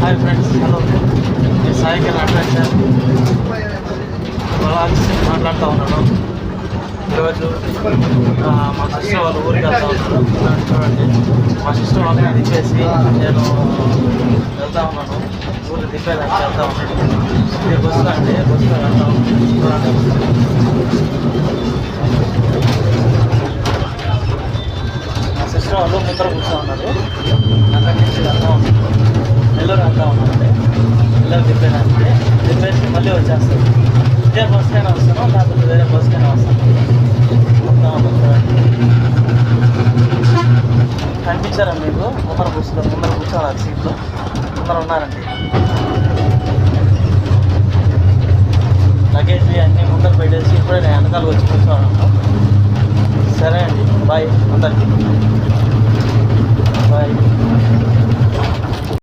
Hi friends, hello. నేను సాయికల్ adventure మాట్లాడుతూ ఉన్నాను. ఈరోజు మా సిస్టర్ వాళ్ళు ఊరికి వెళ్తా ఉన్నాను. చూడండి, మా సిస్టర్ వాళ్ళని దింపేసి నేను వెళ్తా ఉన్నాను. ఊరికి దింపేదానికి వెళ్తా ఉన్నాను. ఇది బస్సులో అండి, బస్సులో వెళ్తా ఉన్నాను. చూడండి, మా సిస్టర్ వాళ్ళు ముందర కూర్చో ఉన్నారు. అక్కడి నుంచి వెళ్తా ఉన్నాను. నెల్లూరు వెళ్తా ఉన్నానండి. నెల్లూరు దింపేదానికి దింపేసి మళ్ళీ వచ్చేస్తాను. ఇదే బస్కైనా వస్తాను, లేకపోతే వేరే బస్కైనా వస్తాను. కనిపించారా మీకు? ముందర కూర్చోవాలి సీట్లో. ముందర ఉన్నారండి. లగేజ్ అన్నీ ముందర పెట్టేసి ఇప్పుడే నేను వెనకాల వచ్చి కూర్చోను. సరే అండి, బాయ్ అందరికీ. బాయ్.